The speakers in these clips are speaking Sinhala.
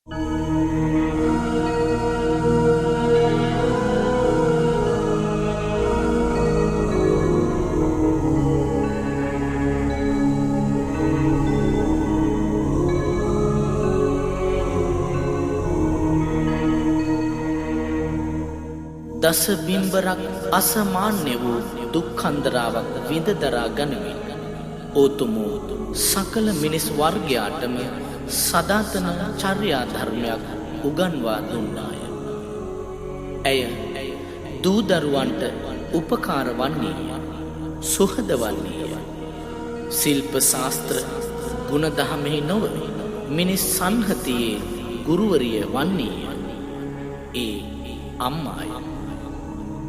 දස බිම්බරක් අසමාන්‍ය වූ දුක්ඛන්දරාවක් විඳ දරා ගනිමින් ඕතුමෝ සකල මිනිස් වර්ගයාටම සදාතන චර්යා ධර්මයක් උගන්වා දුන්නාය. ඇය දූ දරුවන්ට උපකාර වන්නේය, සුහද වන්නේය. ශිල්ප ශාස්ත්‍ර ගුණ දහමෙහි නොව මිනිස් සංහතියේ ගුරුවරිය වන්නේය. ඒ අම්මාය.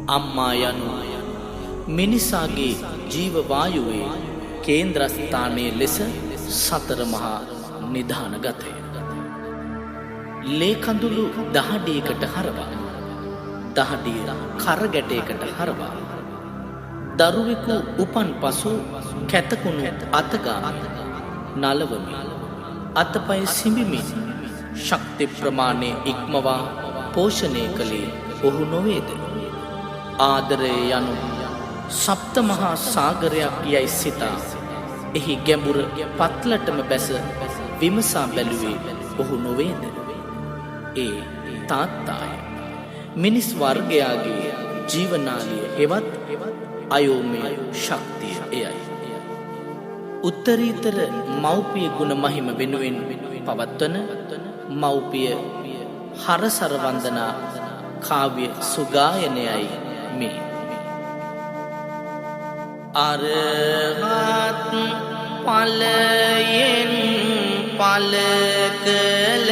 අම්මා යනු මිනිසාගේ ජීව වායුවේ කේන්ද්‍රස්ථානයේ ලෙස සතර මහා නිධානගතය. ලේ කඳුළු දහඩියකට හරවා, දහඩිය කරගැටයකට හරවා, දරුවෙකු උපන් පසු කැතකුණු අතගා නලවමින් අතපය සිඹිමින් ශක්ති ප්‍රමාණය ඉක්මවා පෝෂණය කළේ ඔහු නොවේද? ආදරය යනු සප්ත මහා සාගරයක් යයි සිතා එහි ගැඹුර පත්ලටම බැස විමසා බැලුවේ ඔහු නොවේද? ඒ තාත්තාය. මිනිස් වර්ගයාගේ ජීවනාලිය හෙවත් අයෝමය ශක්තිය එයයි. උත්තරීතර මව්පිය ගුණ මහිම වෙනුවෙන් පවත්වන මව්පිය හරසර වන්දනා කාව්‍ය සුගායනයයි මේ. අරහත් ඵලයෙන් ඵල කළ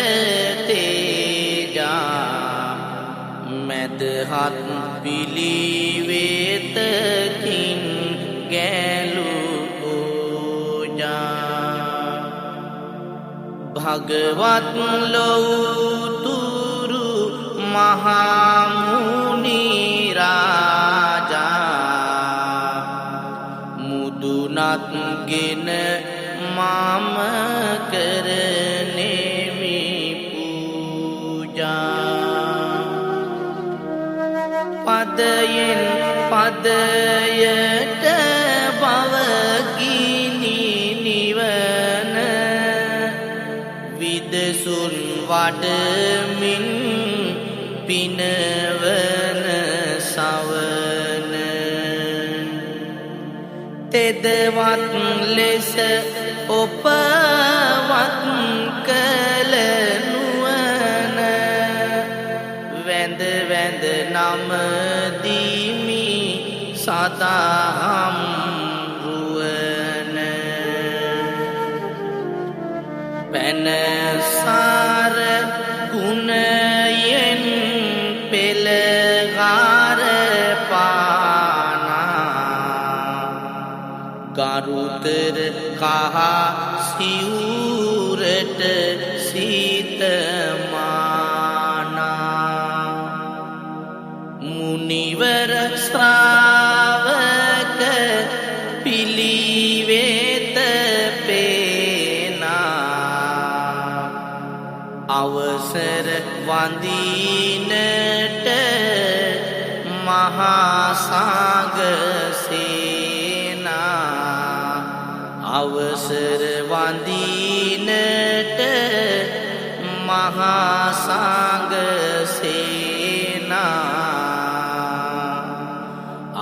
තේජා මැදහත් පිළිවෙතකින් ගැලූ පූජා භගවත් ලෞතුරු මහා මුනි රාජා මුදුනත්ගෙන මම කරනෙමි පූජා පදයෙන් පදයට බවගිනි නිවන විදසුන් වඩමින් පිනවන සවන තෙදවත් ලෙස ඔපවත් කළ නුවණ වැඳ වැඳ නමදිමි සදාම් රුවන පැනසාර ගුණයෙන් පෙළගාර පානා ගරුතර කහ සිවුරට සීතමානා මුනිවර ශ්‍රාවක පිළිවෙත පේනා අවසර වඳිනට මහා සංඝසේනා අවසර වඳිනට මහා සංඝසේනා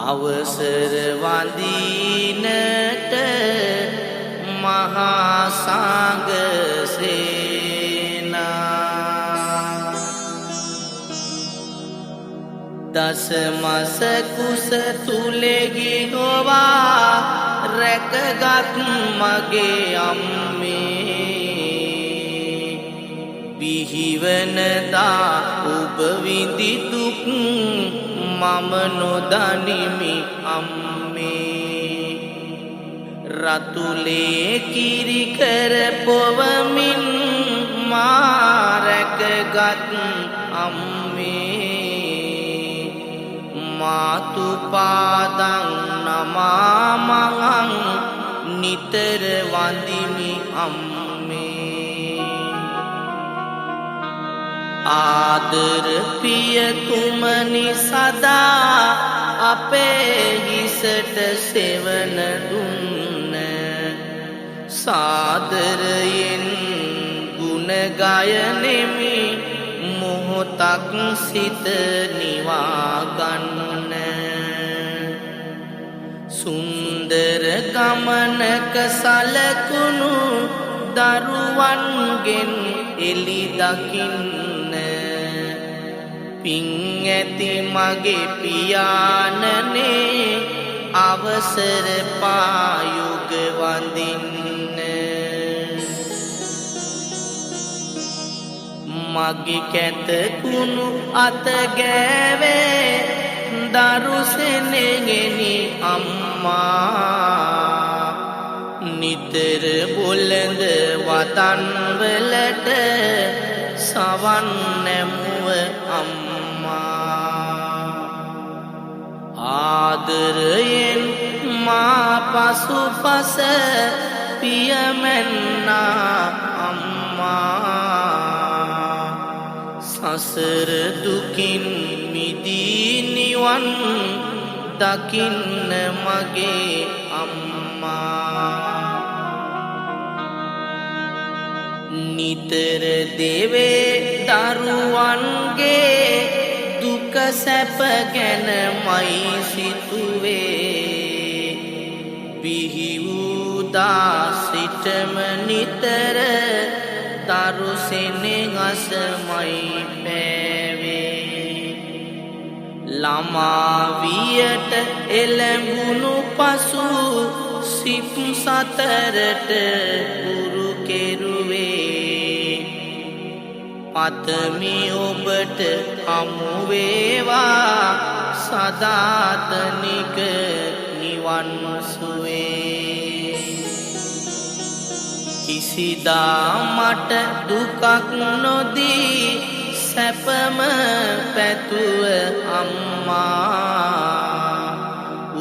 අවසර වඳිනට මහා සංඝසේනා දසමස කුස තුලෙහි නොවා රැකගත් මගේ අම්මේ බිහිවනදා ඔබ විඳි දුක් මම නොදනිමි අම්මේ රතුලේ කිරි කර පොවමින් මා රැකගත් අම්මේ මාතු පාදං නමාමං නිතර වඳිමි අම්මේ ආදර පියතුමනි සදා අපේ හිසට සෙවන දුන්න සාදරයෙන් ගුණ ගයනෙමි මොහොතක් සිත නිවා ගන්න සුන්දර ගමනක සලකුණු දරුවන්ගෙන් එලි දකින්න පින් ඇති මගේ පියාණනේ අවසර පායුග වඳින්න මගේ කැතකුණු අත ගෑවේ දරුසෙනෙගෙනි අම්මා නිතර බොළඳ වතන්වලට සවන් නැමුව අම්මා ආදරයෙන් මා පසුපස පියමැන්නා අම්මා සසර දුකින් මිදී නිවන් දකින්න මගේ අම්මා නිතර දෙවේ දරුවන්ගේ දුක සැප ගැනමයි සිතුවේ බිහි වූ දා සිටම නිතර දරු සෙනෙහසමයි පෑවේ ළමා වියට එළඹුණු පසු සිත් සතරට උරු කෙරුවේ පතමි ඔබට හමු වේවා සදාතනික නිවන් සුවේ කිසිදා මට දුකක් නොදී සැපම පැතුව අම්මා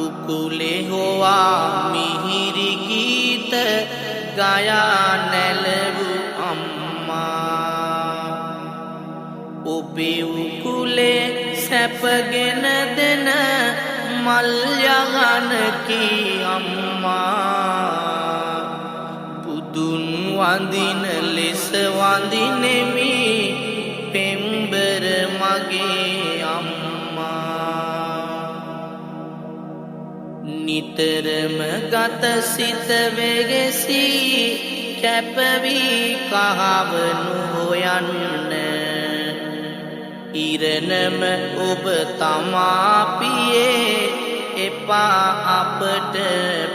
උකුලේ හොවා මිහිරි ගීත ගයා නැලවූ අම්මා ඔබේ උකුලේ සැපගෙන දෙන මල් යහනකි අම්මා බුදුන් වඳින ලෙස වඳිනෙමි පෙම්බර මගේ අම්මා නිතරම ගත සිත වෙගෙසි කැපවී කහවනු හොයන්න ඉරණම ඔබ තමා පියේ එපා අපට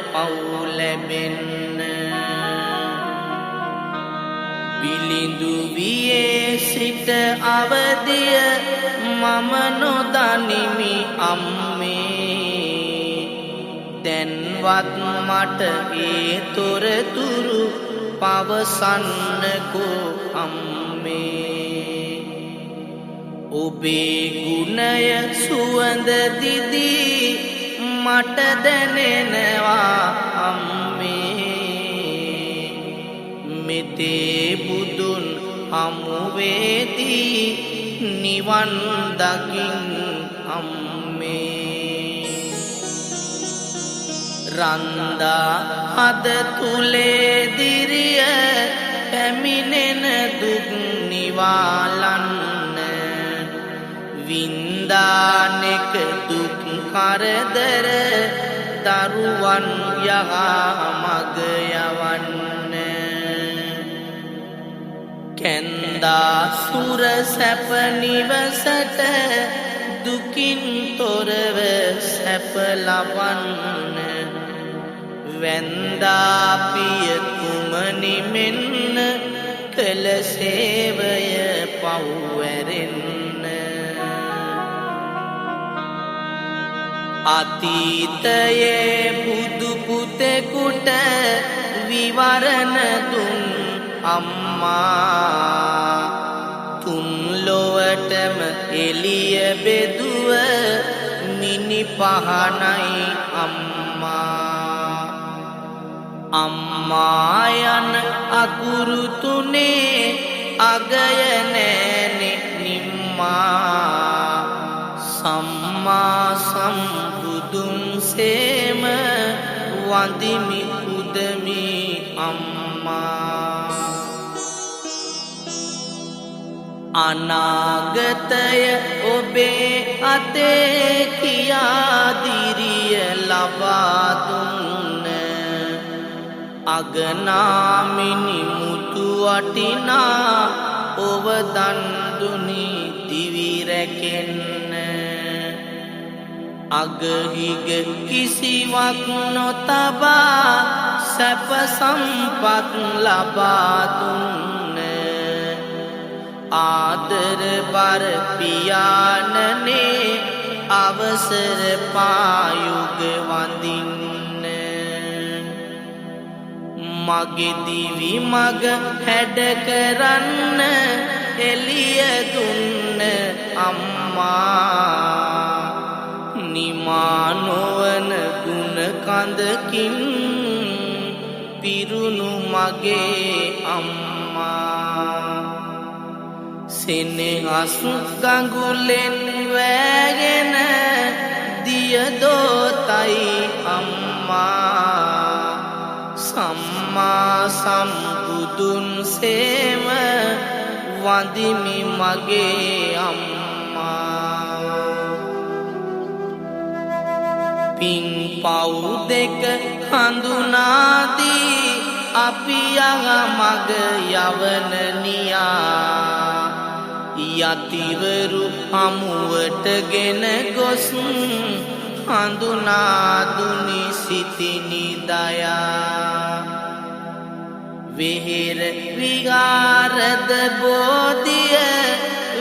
පව් ලැබෙන්න බිලිඳු වියේ සිට අවදිය මම නොදනිමි අම්මේ දැන්වත් මට ඒ තොරතුරු පවසන්නකෝ අම්මේ ඔබේ ගුණය සුවඳ දිදී මට දැනෙනවා අම්මේ මෙතේ බුදුන් හමුවේදී නිවන් දකින් අම්මේ රන්දා හද තුලේ දිරිය පැමිණෙන දුක් නිවාලන්න වින්දානෙක දුක් කරදර දරුවන් යහ මග යවන්න කැන්දා සුර සැප නිවසට දුකින් තොරව සැප ලබන්න වැන්දා පියතුමනි මෙන්න කළ සේවය පව්වැරෙන්න අතීතයේ බුදු පුතෙකුට විවරණ දුන් අම්මා තුන් ලොවටම එළිය බෙදුව මිනි පහනයි අම්මා අම්මා යන අකුරු තුනේ අගය නෑනේ අම්මා සම්මා සම්බුදුන් සේම වඳිමි පුදමි අම්මා අනාගතය ඔබේ අතේ කියා දිරිය ලබා දුන්න අගනාමිනි මුතු වටිනා ඔව දන් දුනි දිවි රැකෙන්න අගහිග කිසිවක් නොතබා සැප සම්පත් ලබා දුන්න ආදර බර පියාණනේ අවසර පායුග වඳින්න මගේ දිවි මග හැඩ කරන්න එළිය දුන්න අම්මා නිමා නොවන ගුණ කඳකින් පිරුණු මගේ අම්මා සෙනෙහස් ගඟුලෙන් වෑගෙන දියදෝතයි අම්මා සම්මා සම්බුදුන් සේම වඳිමි මගේ අම්මා පින් පව් දෙක හඳුනාදී අපි යමග යවන නියා යතිවරු හමුවටගෙන ගොස් හඳුනාදුනි සිතිනි දයා වෙහෙර විහාරද බෝධිය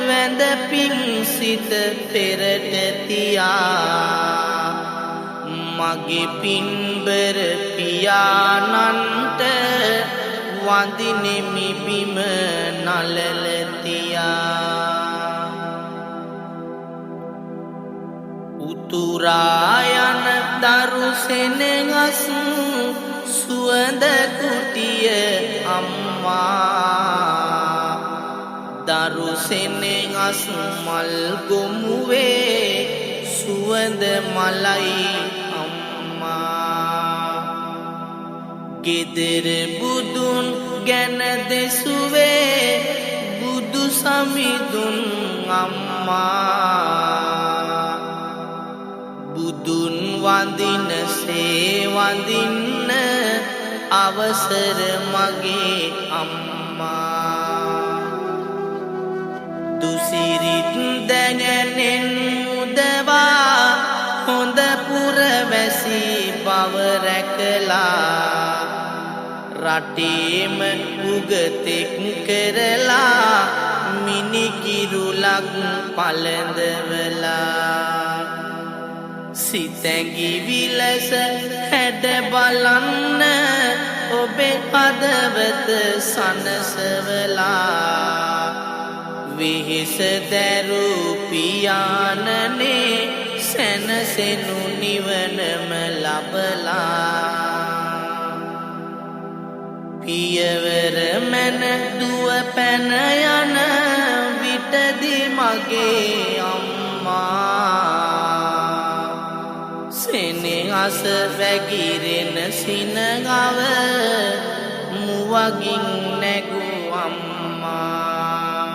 වැඳ පිං සිත පෙරට තියා මගේ පින්බර පියාණන්ට වඳිනෙමි බිම නලලතියා උතුරා යන දරු සෙනෙහස් සුවඳ කුටිය අම්මා දරු සෙනෙහස් මල් ගොමුවේ සුවඳ මලයි ගෙදර බුදුන් ගැන දෙසුවේ බුදු සමිඳුන් අම්මා බුදුන් වඳින සේ වඳින්න අවසර මගේ අම්මා දුසිරිත් දැනෙන් උදවා හොඳ පුරවැසි බව රැකලා රටේම උගතෙක් කරලා මිනිකිරුලක් පලඳවලා සිතැඟි විලස හැඩ බලන්න ඔබේ පදවත සනසවලා වෙහෙස දැරූ පියාණනේ සැනසෙනු නිවනම ලබලා පියවර මැන දුව පැන යන විටදී මගේ අම්මා සෙනෙහස වැගිරෙන සිනගව මුවගින් නැගූ අම්මා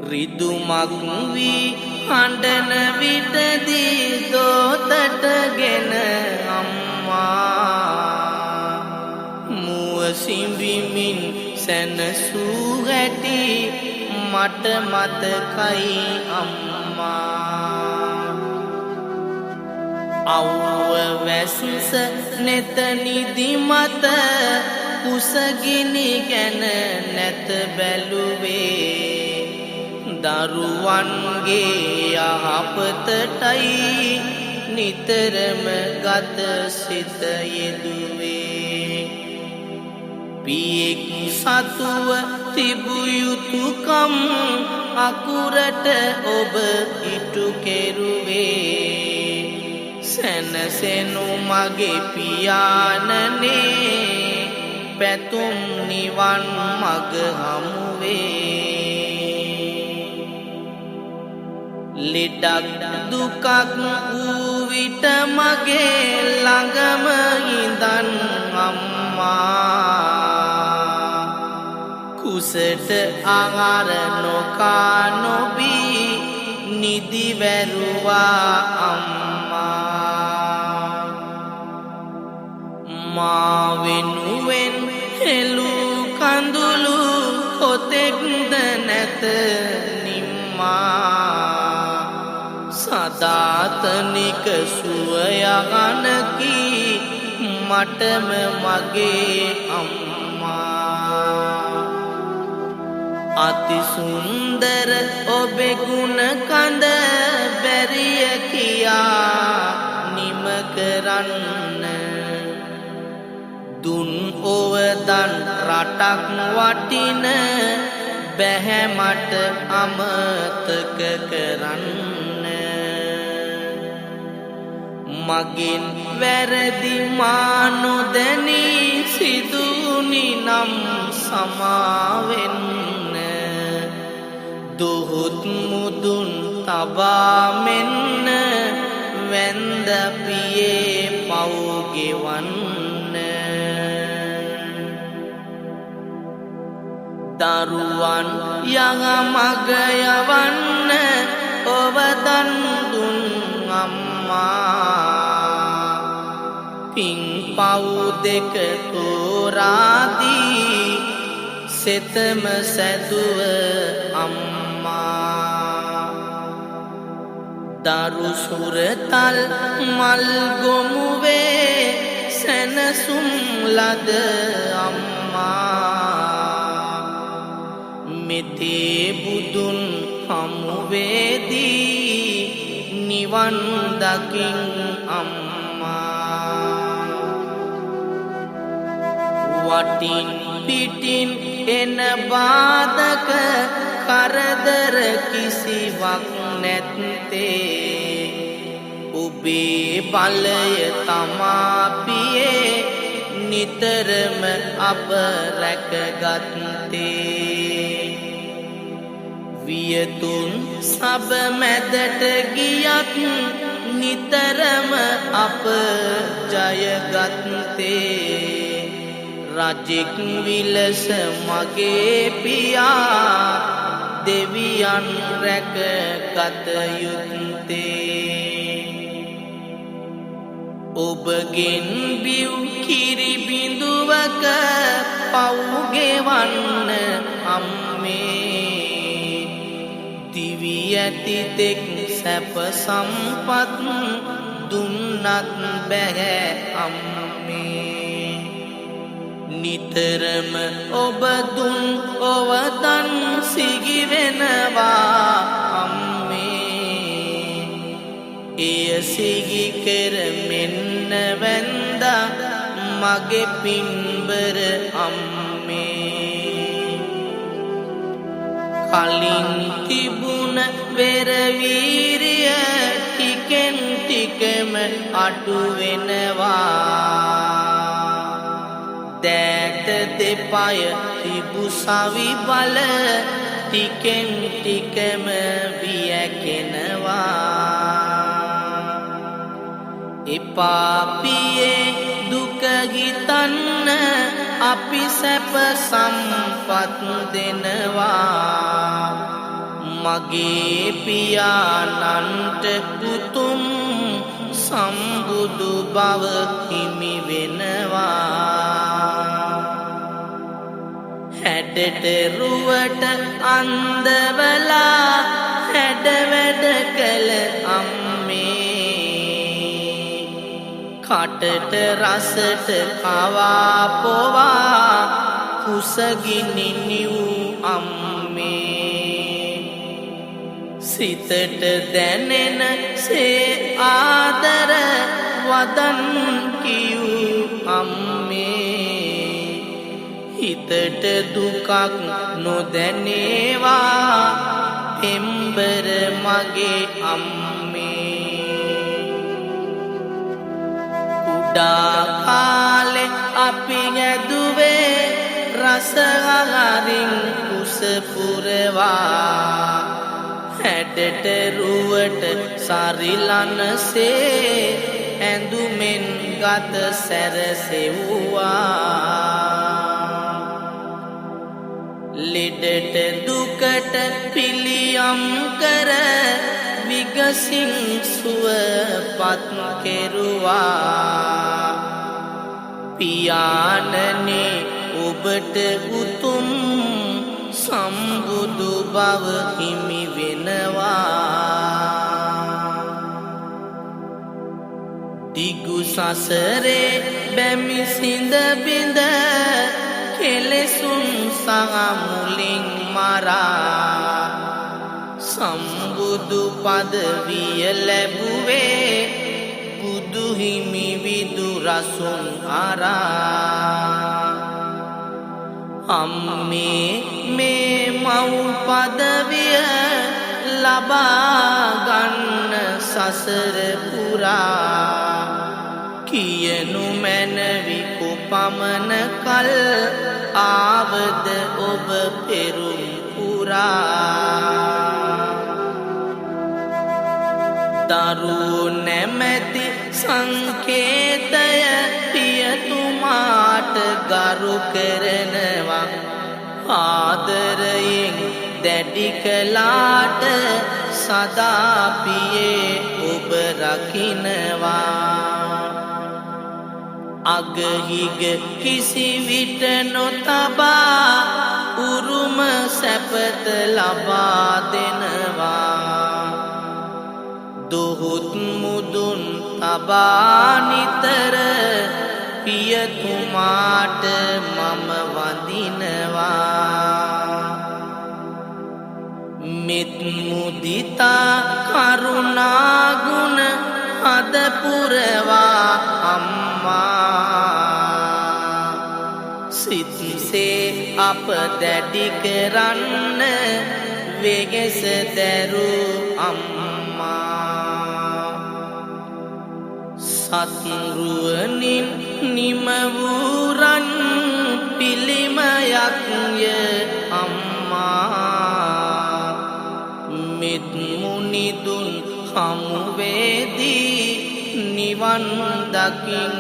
රිදුමක් වී හඬන විටදී දෝතටගෙන අම්මා සිඹිමින් සැනසූ හැටි මට මතකයි අම්මා අව්ව වැස්ස නෙත නිදි මත කුසගිනි ගැන නැත බැලුවේ දරුවන්ගේ යහපතටයි නිතරම ගත සිත යෙදුවේ පියෙක් සතුව තිබූ යුතුකම් අකුරට ඔබ ඉටු කෙරුවේ සැනසෙනු මගේ පියාණනේ පැතුම් නිවන් මග හමුවේ ලෙඩක් දුකක් වූ විට මගේ ළඟම ඉඳන් අම්මා කුසට ආහාර නොකා නොබී නිදි වැරුවා අම්මා මා වෙනුවෙන් හෙළූ කඳුළු කොතෙක්ද නැත සදාතනික සුවයගනකි මටම මගේ අම්මා අතිසුන්දර ඔබේ ගුණ කඳ බැරිය කියා නිම කරන්න දුන් ඔවදන් රටක් වටින බැහැ මට අමතක කරන්න මගෙන් වැරදි මා නොදැනී සිදුනි නම් සමාවෙන්න දුහුත් මුදුන් තබා මෙන්න වැන්ද පියේ පව් ගෙවන්න දරුවන් යඟ මග යවන්න ඔබ දන් දුන් අම්මා පින් පව් දෙක තෝරාදී සෙතම සැදුව අම්මා දරු සුරතල් මල් ගොමුවේ සැනසුම් ලද අම්මා මෙතේ බුදුන් හමුවේදී නිවන් දකින් අම්මා වටින් පිටින් එන බාධක කරදර කිසිවක් නැත්තේ ඔබේ බලය තමා පියේ නිතරම අප රැකගත්තේ වියතුන් සබ මැදට ගියත් නිතරම අප ජයගත්තේ රජෙක් විලස මගේ පියා දෙවියන් රැක ගත යුත්තේ ඔබගෙන් බිව් කිරි බිඳුවක පව් ගෙවන්න අම්මේ දිවි ඇති තෙක් සැප සම්පත් දුන්නත් බැහැ අම්මේ නිතරම ඔබ දුන් ඔවදන් සිගිවෙනවා අම්මේ එය සිගි කර මෙන්න වැන්ද මගේ පින්බර අම්මේ කලින් තිබුණ වෙරවීරිය ටිකෙන් ටිකම අඩු වෙනවා දෑත දෙපය තිබු සවි බල ටිකෙන් ටිකම වියැකෙනවා එපාපියේ දුක හිතන්න අපි සැප සම්පත් දෙනවා මගේ පියාණන්ට පුතුම් සම්බුදු බව හිමි වෙනවා හැඩට රුවට අන්දවලා හැඩ වැඩ කළ අම්මේ කටට රසට කවා පොවා කුසගිනි නිව් අම්මේ සිතට දැනෙන සේ ආදර වදන් කියූ අම්මේ හිතට දුකක් නොදැනේවා පෙම්බර මගේ අම්මේ කුඩා කාලෙ අපි ඇදුවේ රස අහරින් කුස පුරවා හැඩට රුවට සරිලනසේ ඇඳුමෙන් ගත සැරසෙව්වා ලෙඩට දුකට පිළියම් කර විගසින් සුවපත් කෙරුවා පියාණනේ ඔබට උතුම් සම්බුදු බව හිමි වෙනවා දිගු සසරේ බැමි සිඳ බිඳ කෙලෙසුන් සහ මුලින් මරා සම්බුදු පදවිය ලැබුවේ බුදු හිමි විදුරසුන් අරා අම්මේ මේ මව් පදවිය ලබා ගන්න සසර පුරා කියනු මැනවි කුපමණ කල් ආවද ඔබ පෙරුම් පුරා දරුවෝ නැමැති සංකේතය පියතුමාට ගරු කරනවා ආදරයෙන් දැඩි කළාට සදා පියේ ඔබ රකින්නවා අගහිග කිසි විට නොතබා උරුම සැපත ලබා දෙනවා දොහොත් මුදුන් තබා නිතර පියතුමාට මම වඳිනවා මෙත් මුදිතා කරුණා ගුණ හද පුරවා අම්මා සිත්සේ අප දැඩි කරන්න වෙගෙස දැරූ අම්මා සත්රුවනින් නිම වූ රන් පිළිමයක් ය අම්මා මෙත් මුනිදුන් හමුවේදී නිවන් දකින්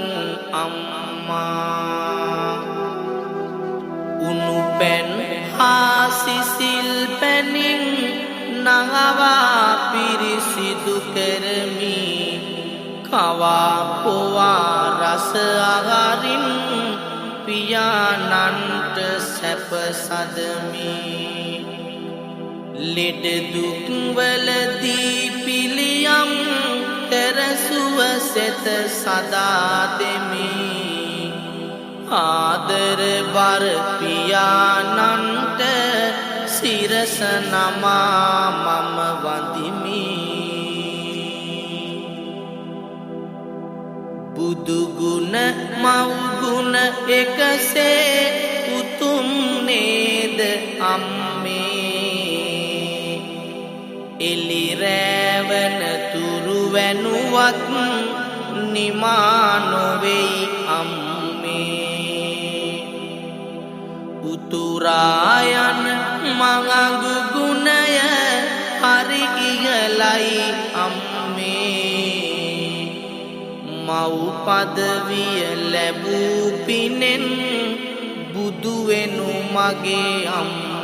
අම්මා උණු පැන් හා සිසිල් පැනින් නගවා පිරිසිදු කරමි කවා පොවා රස අගරින් පියාණන්ට සැප සදමි ලෙඩ දුක් වලදී පිළියම් කර සුවසෙත සදා දෙමි ආදර බර පියාණන්ට සිරස නමා මම වඳිමි බුදු ගුණ මව් ගුණ එකසේ උතුම් නේද අම්මේ එලි රැවන තුරු වැනුවත් නිමා නොවෙයි අම්මේ උතුරා යන මඟු ගුණය හරි ඉහළයි අම්මේ මව් පදවිය ලැබූ පිනෙන් බුදු වෙනු මගේ අම්මේ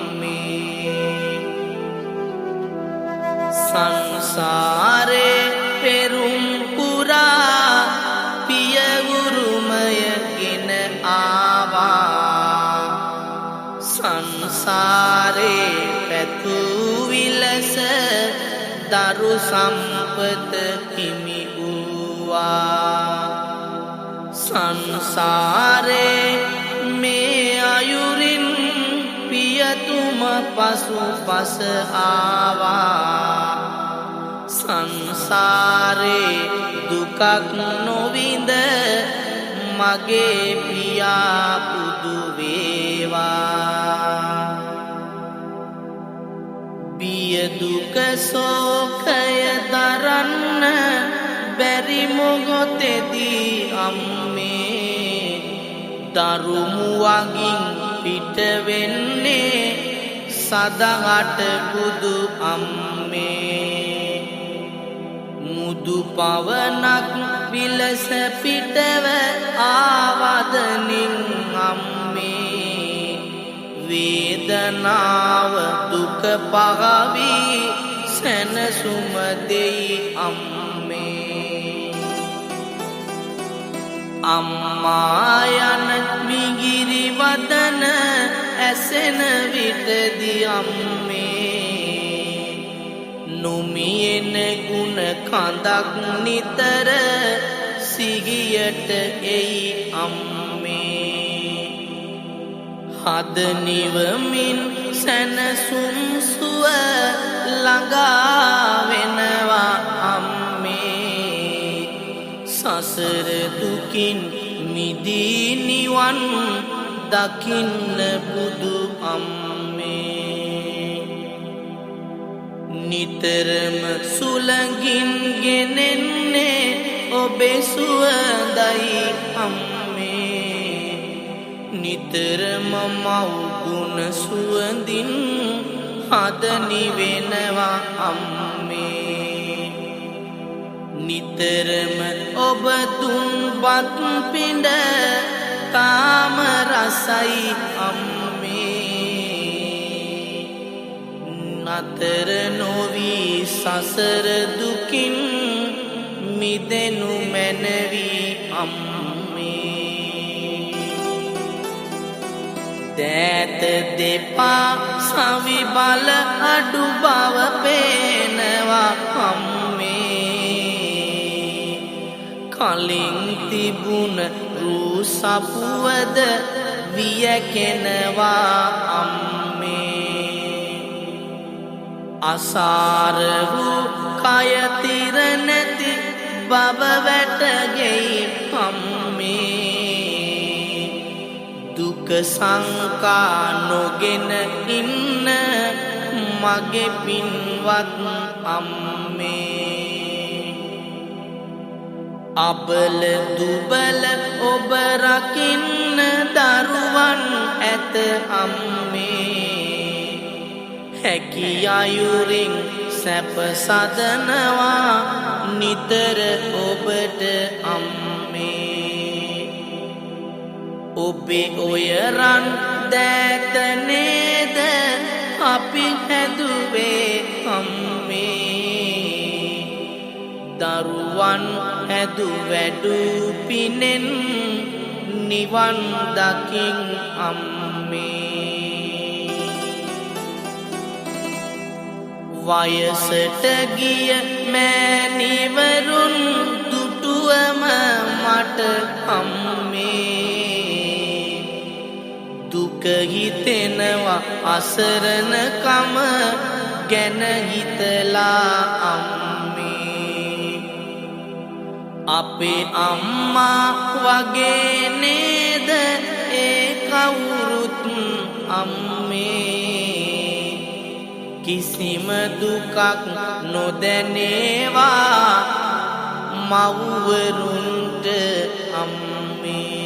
සංසාරේ පෙරුම් පුරා පිය උරුමයගෙන ආවා සංසාරේ පැතූ විලස දරු සම්පත හිමි වූවා සංසාරේ මේ අයුරින් පියතුම පසු පස ආවා සංසාරේ දුකක් නොවිඳ මගේ පියා පුදු වේවා බිය දුක සෝකය දරන්න බැරි මොහොතේදී අම්මේ දරුමුවගින් පිට වෙන්නේ සදහට බුදු අම්මේ අම්මේ මුදු පවනක් විලස පිටව ආවදනින් අම්මේ වේදනාව දුක පගවී සැනසුම දෙයි අම්මේ අම්මා යන මිගිරි වදන ඇසෙන විටදි අම්මේ නුමියෙන ගුණ කඳක් නිතර සිහියට එයි අම්මේ හද නිවමින් සැනසුම් සුව ළඟා වෙනවා අම්මේ සසර දුකින් මිදී නිවන් දකින්න බුදු අම්මේ නිතරම සුළඟින් ගෙනෙන්නේ ඔබේ සුවඳයි අම්මේ නිතරම මව්ගුණ සුවඳින් හද නිවෙනවා අම්මේ නිතරම ඔබ දුන්පත් පිඬ තාම රසයි අම්මේ නතර නොවී සසර දුකින් මිදෙනු මැනවි අම්මේ දෑත දෙපා සවි බල අඩු බව පේනවා අම්මේ කලින් තිබුණ රූ සපුවද වියකෙනවා අම්මේ අසාර වූ කය තිර නැති බව වැටගෙයි අම්මේ දුක සංකා නොගෙන ඉන්න මගේ පින්වත් අම්මේ අබල දුබල ඔබ රකින්න දරුවන් ඇත අම්මේ හැකි අයුරින් සැප සදනවා නිතර ඔබට අම්මේ ඔබේ ඔය රන් දෑත නේද අපි හැදුවේ අම්මේ දරුවන් හැදු වැඩු පිනෙන් නිවන් දකින් අම්මේ වයසට ගිය මෑණිවරුන් දුටුවම මට අම්මේ දුක හිතෙනවා අසරණකම ගැන හිතලා අම්මේ අපේ අම්මා වගේ නේද ඒ කවුරුත් අම්මේ කිසිම දුකක් නොදැනේවා මව්වරුන්ට අම්මේ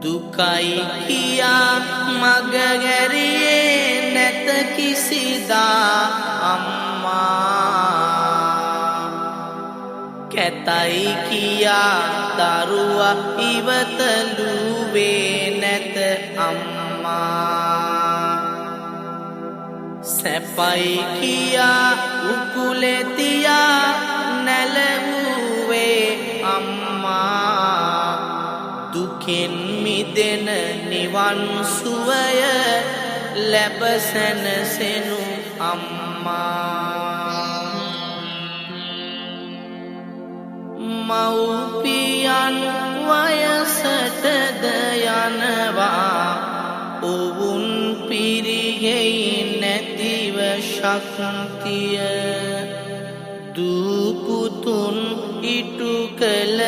දුකයි කියා මග ගැරියේ නැත කිසිදා අම්මා කැතයි කියා දරුවා ඉවතලුවේ නැත අම්මා සැපයි කියා උකුලේ තියා නැලවුවේ අම්මා දුකෙන් මිදෙන නිවන් සුවය ලැබ සැනසෙනු අම්මා මව්පියන් වයසටද යනවා ඔවුන් පිරිහෙයි නැතිව ශක්තිය දූපුතුන් ඉටු කළ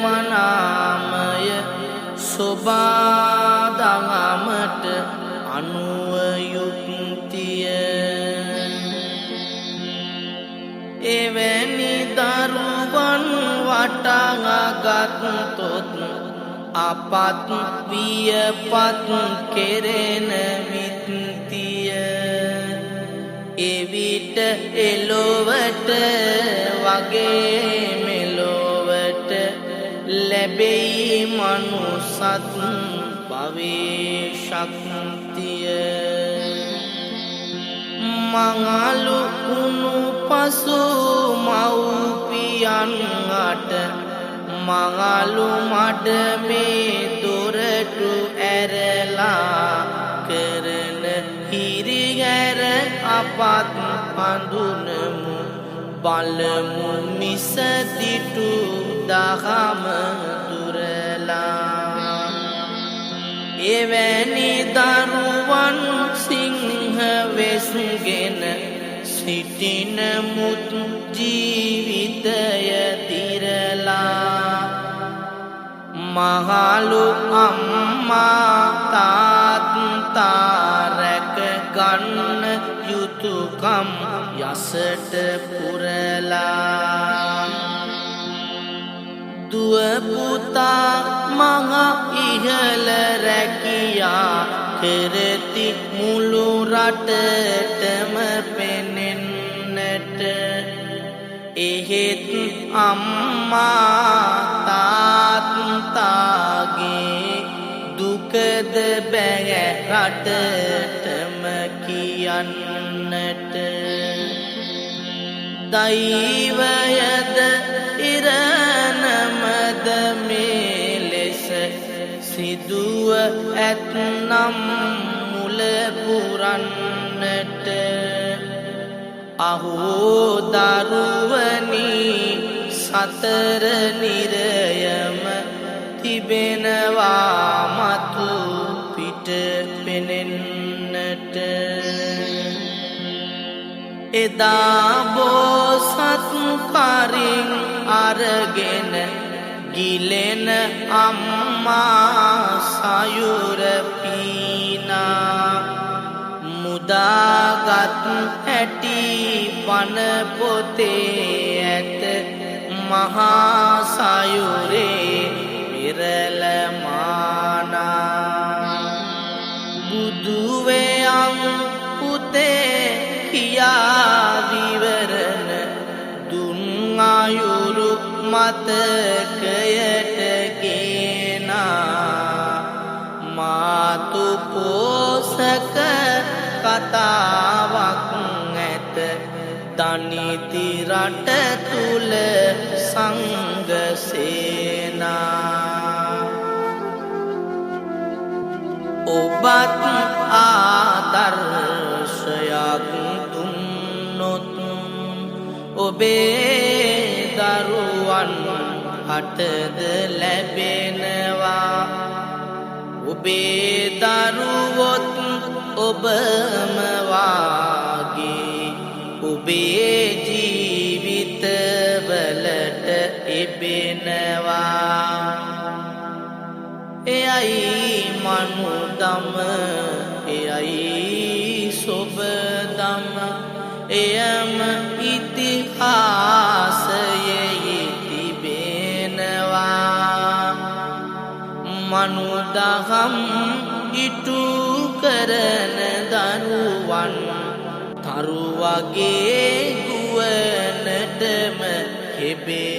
මනාමය සොබාදගමට අනුව යුක්තිය එවැනි දරුවන් වටාගත්තොත් අපත් වියපත් කෙරෙන විත්තිය එවිට එලොවට වගේ මෙලොවට ලැබෙයි මනුසත් භවයේ ශක්තිය මංගලු උණු පසු මව්පියන් අට මංගලු මඩ මේ දොරටු ඇරලා කරන හිරිහැර අපත් හඳුනමු බලමු මිසදිටු දහම දුරලා එවැනි දරුවන් සිංහ වෙස්ගෙන සිටින මුත් ජීවිතය දිරලා මහලු අම්මා තාත්තා රැක ගන්න යුතුයකම් යසට පුරලා දුව පුතා මහ ඉහළ රැකියා කරති මුළු රටටම පෙනෙන්නට එහෙත් අම්මා තාත්තාගේ දුකද බෑ රටටම කියන්නට දෛවයද ඉරණමද මේ ලෙස සිදුව ඇත්නම් මුල පුරන්නට අහෝ දරුවනි සතර නිරයම තිබෙනවා මතු පිට පෙනෙන්නට එදා බෝසත් කරින් අරගෙන ගිලෙන අම්මා සයුර පීනා මුදාගත් හැටි පන පොතේ ඇත මහා සයුරේ විරලමානා බුදුවයන් පුතේ කියා විවරණ දුන් අයුරු මතකයට ගේනා මාතු පෝසක කතාවක් ඇත දනිති රට තුල සංඝසේනා ඔබත් ආදර්ශයක් දුන්නොත් ඔබේ දරුවන් හටද ලැබෙනවා ඔබේ දරුවොත් ඔබම වාගේ ඔබේ ජීවිතවලට එබෙනවා එයයි මනුදම එයයි සොබදම එයම ඉතිහාසයෙහි තිබෙනවා මනුදහම් ඉටු කරන දරුවන් තරුවගේ ගුවනටම හෙබේ